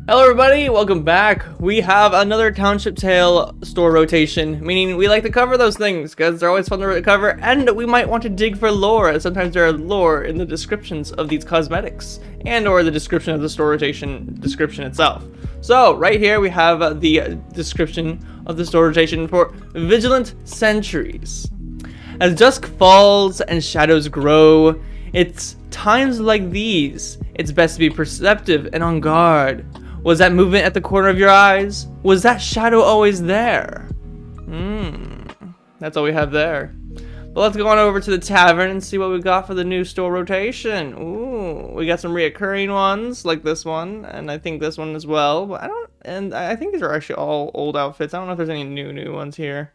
Hello everybody, welcome back. We have another Township Tale store rotation, meaning we like to cover those things because they're always fun to cover, and we might want to dig for lore, as sometimes there are lore in the descriptions of these cosmetics and or the description of the store rotation description itself. So right here we have the description of the store rotation for Vigilant Sentries. As dusk falls and shadows grow, it's times like these it's best to be perceptive and on guard. Was that movement at the corner of your eyes? Was that shadow always there? That's all we have there. But let's go on over to the tavern and see what we got for the new store rotation. Ooh, we got some reoccurring ones like this one, and I think this one as well. But I think these are actually all old outfits. I don't know if there's any new ones here.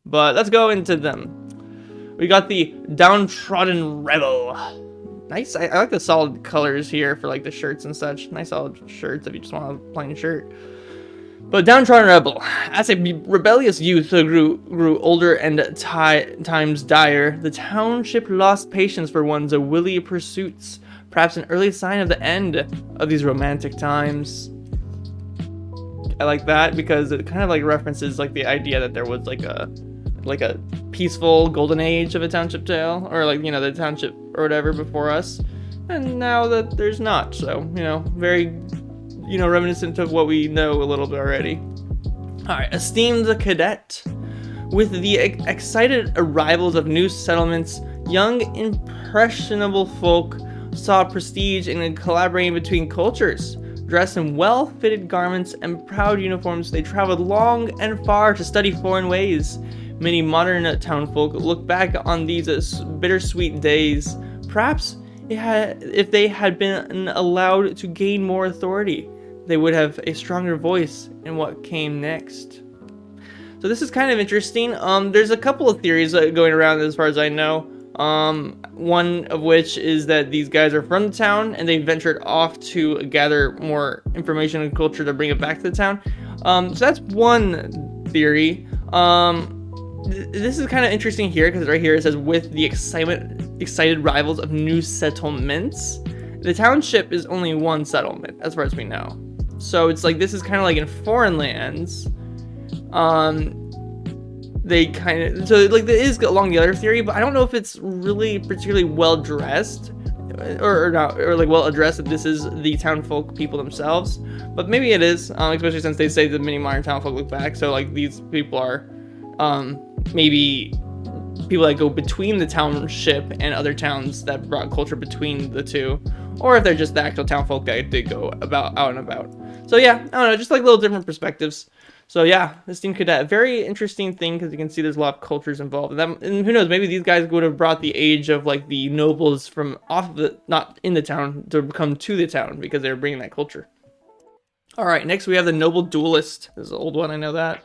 But let's go into them. We got the Downtrodden Rebel. Nice. I like the solid colors here for like the shirts and such. Nice solid shirts if you just want a plain shirt. But Downtrodden Rebel. As a rebellious youth who grew older and times dire, the township lost patience for one's willy pursuits. Perhaps an early sign of the end of these romantic times. I like that because it kind of like references like the idea that there was like a peaceful golden age of a township tale, or like, you know, the township or whatever before us, and now that there's not. So, you know, very, you know, reminiscent of what we know a little bit already. All right, esteemed cadet. With the excited arrivals of new settlements, young impressionable folk saw prestige in collaborating between cultures. Dressed in well-fitted garments and proud uniforms, they traveled long and far to study foreign ways. Many modern townfolk look back on these bittersweet days. Perhaps if they had been allowed to gain more authority, they would have a stronger voice in what came next. So this is kind of interesting. There's a couple of theories going around as far as I know. One of which is that these guys are from the town and they ventured off to gather more information and culture to bring it back to the town. So that's one theory. This is kind of interesting here because right here it says with the excited rivals of new settlements. The township is only one settlement as far as we know. So it's like this is kind of like in foreign lands. They kind of, so like that is along the other theory, but I don't know if it's really particularly well dressed or not, or like well addressed that this is the townfolk people themselves. But maybe it is, especially since they say the many modern townfolk look back. So like these people are maybe people that go between the township and other towns that brought culture between the two, or if they're just the actual townfolk that did go out and about. So yeah, I don't know, just like little different perspectives. So yeah, esteemed cadet, very interesting thing because you can see there's a lot of cultures involved. And who knows, maybe these guys would have brought the age of like the nobles from off the, not in the town, to come to the town because they were bringing that culture. All right, next we have the noble duelist. This is an old one, I know that.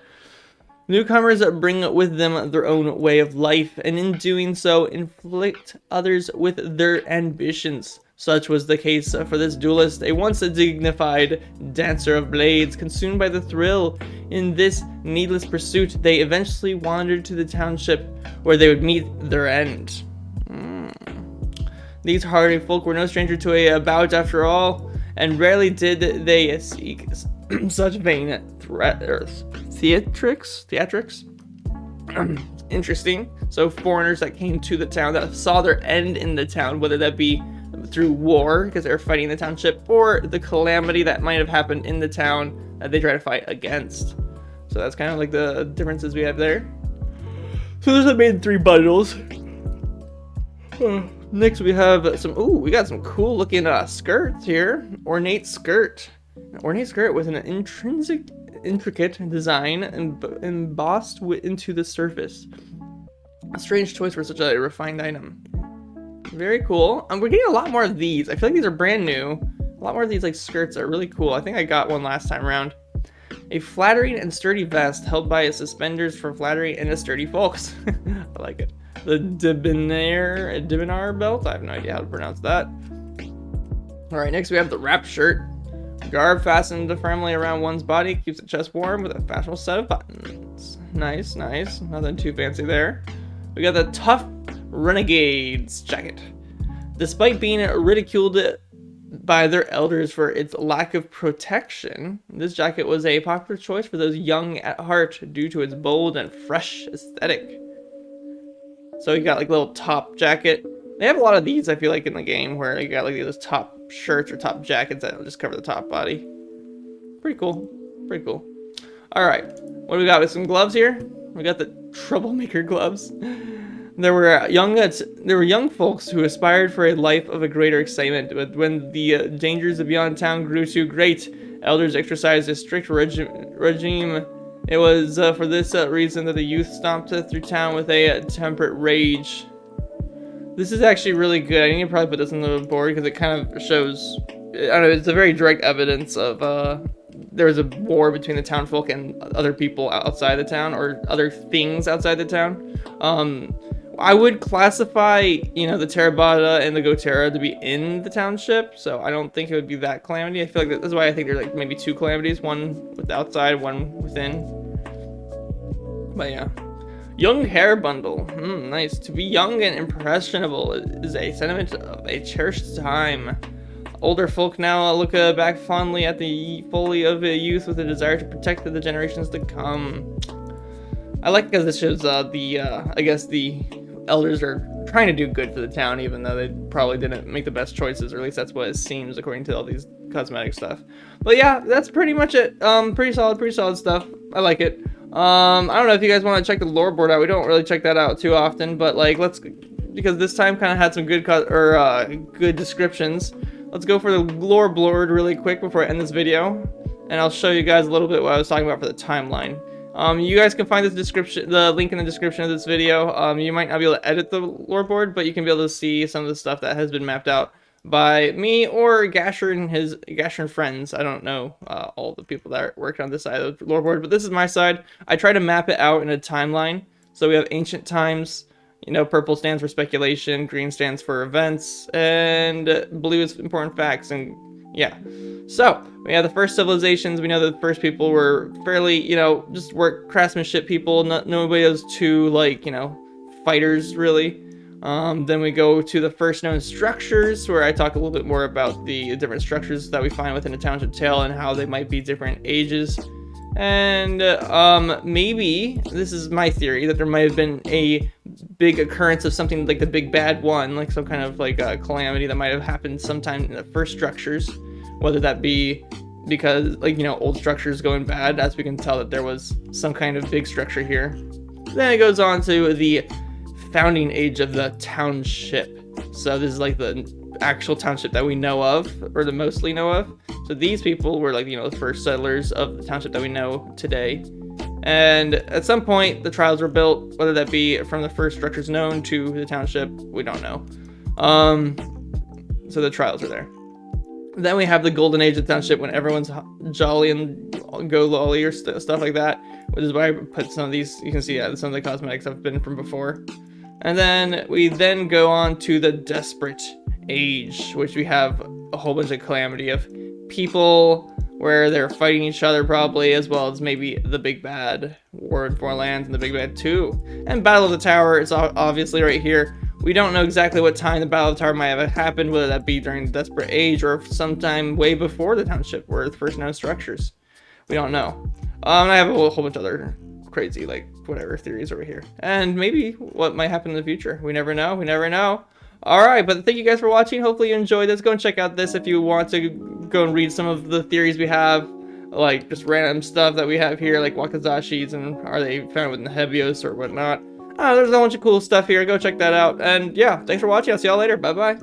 Newcomers bring with them their own way of life, and in doing so, inflict others with their ambitions. Such was the case for this duelist, a once dignified dancer of blades, consumed by the thrill in this needless pursuit. They eventually wandered to the township, where they would meet their end. These hardy folk were no stranger to a bout after all, and rarely did they seek such vain theatrics. Interesting. So foreigners that came to the town that saw their end in the town, whether that be through war because they were fighting the township, or the calamity that might have happened in the town that they try to fight against. So that's kind of like the differences we have there. So there's the main three bundles. Next we have some, we got some cool looking skirts here. Ornate skirt. An ornate skirt with an intricate design embossed into the surface. A strange choice for such a refined item. Very cool. We're getting a lot more of these. I feel like these are brand new. A lot more of these like skirts are really cool. I think I got one last time around. A flattering and sturdy vest held by suspenders for flattery and a sturdy folks. I like it. The debonair belt. I have no idea how to pronounce that. All right, next we have the wrap shirt. Garb fastened firmly around one's body keeps the chest warm with a fashionable set of buttons. Nice, nice. Nothing too fancy there. We got the tough Renegade's jacket. Despite being ridiculed by their elders for its lack of protection. This jacket was a popular choice for those young at heart due to its bold and fresh aesthetic. So you got like a little top jacket. They have a lot of these, I feel like, in the game where you got like those top shirts or top jackets that just cover the top body. Pretty cool. Pretty cool. All right, what do we got with some gloves here? We got the troublemaker gloves. There were young folks who aspired for a life of a greater excitement, but when the dangers of beyond town grew too great, elders exercised a strict regime. It was for this reason that the youth stomped through town with a temperate rage. This is actually really good. I need to probably put this on the board because it kind of shows, I don't know, it's a very direct evidence of there was a war between the town folk and other people outside the town, or other things outside the town. I would classify, you know, the Terabata and the Gotera to be in the township, so I don't think it would be that calamity. I feel like that's why I think there's like maybe two calamities, one with the outside, one within. But yeah. Young hair bundle. Nice. To be young and impressionable is a sentiment of a cherished time. Older folk now look back fondly at the folly of youth with a desire to protect the generations to come. I like because this shows I guess the elders are trying to do good for the town, even though they probably didn't make the best choices, or at least that's what it seems according to all these cosmetic stuff. But yeah, that's pretty much it. Pretty solid stuff. I like it. I don't know if you guys want to check the lore board out. We don't really check that out too often, but like because this time kind of had some good good descriptions. Let's go for the lore board really quick before I end this video, and I'll show you guys a little bit what I was talking about for the timeline. You guys can find the link in the description of this video. You might not be able to edit the lore board, but you can be able to see some of the stuff that has been mapped out by me or Gasher and friends. I don't know all the people that worked on this side of the lore board, but this is my side. I try to map it out in a timeline. So we have ancient times. You know, purple stands for speculation, green stands for events, and blue is important facts. And yeah, so we have the first civilizations. We know that the first people were fairly, you know, just craftsmanship people. Nobody was too, like, you know, fighters really. Then we go to the first known structures, where I talk a little bit more about the different structures that we find within a township tale and how they might be different ages. And maybe, this is my theory, that there might have been a big occurrence of something like the Big Bad One, like some kind of like a calamity that might have happened sometime in the first structures, whether that be because, like, you know, old structures going bad, as we can tell that there was some kind of big structure here. Then it goes on to the founding age of the township. So this is like the actual township that we know of, or the mostly know of. So these people were, like, you know, the first settlers of the township that we know today. And at some point the trials were built, whether that be from the first structures known to the township, we don't know. So the trials are there. Then we have the golden age of the township, when everyone's jolly and go lolly or stuff like that, which is why I put some of these. You can see some of the cosmetics have been from before. And then we go on to the desperate age, which we have a whole bunch of calamity of people where they're fighting each other probably, as well as maybe the Big Bad War in Foreign Lands and the Big Bad 2. And Battle of the Tower is obviously right here. We don't know exactly what time the Battle of the Tower might have happened, whether that be during the Desperate Age or sometime way before the township were the first known structures. We don't know. And I have a whole bunch of other crazy, like, whatever theories over here. And maybe what might happen in the future. We never know. We never know. Alright, but thank you guys for watching. Hopefully you enjoyed this. Go and check out this if you want to go and read some of the theories we have. Like, just random stuff that we have here, like Wakazashis, and are they found within the Hebios or whatnot. There's a bunch of cool stuff here. Go check that out. And yeah, thanks for watching. I'll see y'all later. Bye-bye.